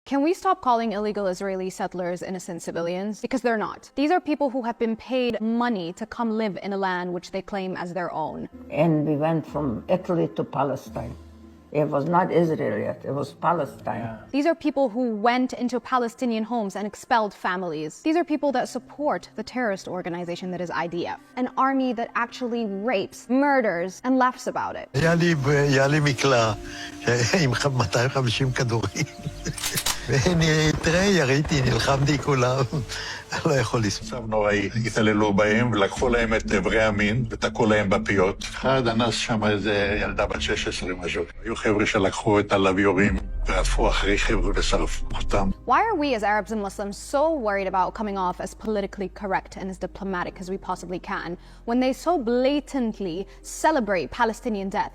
Can we stop calling illegal Israeli settlers innocent civilians? Because they're not. These are people who have been paid money to come live in a land which they claim as their own. And we went from Italy to Palestine. It was not Israel yet, it was Palestine. Yeah. These are people who went into Palestinian homes and expelled families. These are people that support the terrorist organization that is IDF, an army that actually rapes, murders, and laughs about it. היה לי מקלע עם 250 כדורים. תראה, יריתי, נלחמתי כולם. לא יכול לספור. מצב נוראי, התעללו בהם ולקחו להם את איברי המין ותקעו להם בפיות. אחד אנס שם איזה ילדה בת 16 משהו. היו חבר'ה שלקחו את הלוויורים ועפו אחרי חבר'ה ושרפו אותם. Why are we as Arabs and Muslims so worried about coming off as politically correct and as diplomatic as we possibly can when they so blatantly celebrate Palestinian death?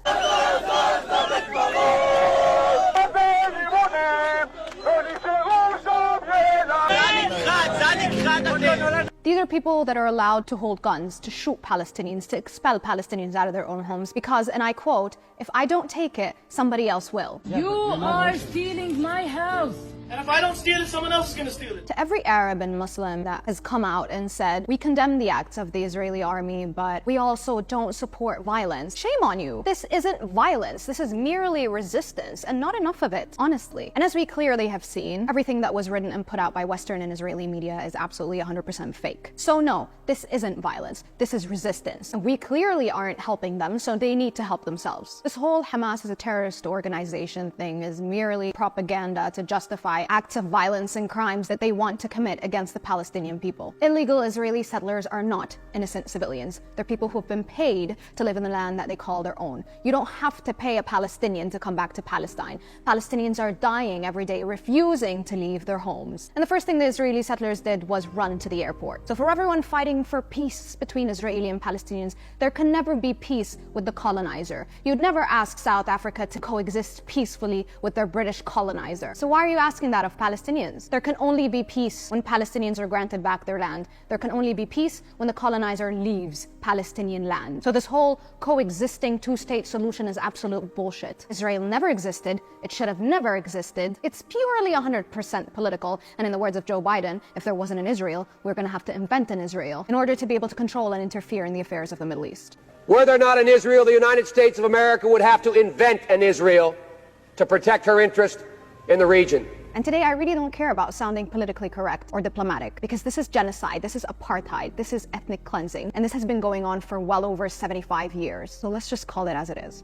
These are people that are allowed to hold guns, to shoot Palestinians, to expel Palestinians out of their own homes because, and I quote, "If I don't take it, somebody else will." You are stealing my house. And if I don't steal it, someone else is going to steal it. To every Arab and Muslim that has come out and said, we condemn the acts of the Israeli army, but we also don't support violence. Shame on you. This isn't violence. This is merely resistance, and not enough of it, honestly. And as we clearly have seen, everything that was written and put out by Western and Israeli media is absolutely 100% fake. So no, this isn't violence. This is resistance. And we clearly aren't helping them, so they need to help themselves. This whole Hamas as a terrorist organization thing is merely propaganda to justify acts of violence and crimes that they want to commit against the Palestinian people. Illegal Israeli settlers are not innocent civilians. They're people who've been paid to live in the land that they call their own. You don't have to pay a Palestinian to come back to Palestine. Palestinians are dying every day, refusing to leave their homes. And the first thing the Israeli settlers did was run to the airport. So for everyone fighting for peace between Israeli and Palestinians, there can never be peace with the colonizer. You'd never ask South Africa to coexist peacefully with their British colonizer. So why are you asking that of Palestinians? There can only be peace when Palestinians are granted back their land. There can only be peace when the colonizer leaves Palestinian land. So this whole coexisting two-state solution is absolute bullshit. Israel never existed. It should have never existed. It's purely 100% political. And in the words of Joe Biden, if there wasn't an Israel, we're going to have to invent an Israel in order to be able to control and interfere in the affairs of the Middle East. Were there not an Israel, the United States of America would have to invent an Israel to protect her interest in the region. And today I really don't care about sounding politically correct or diplomatic because this is genocide, this is apartheid, this is ethnic cleansing, and this has been going on for well over 75 years. So let's just call it as it is.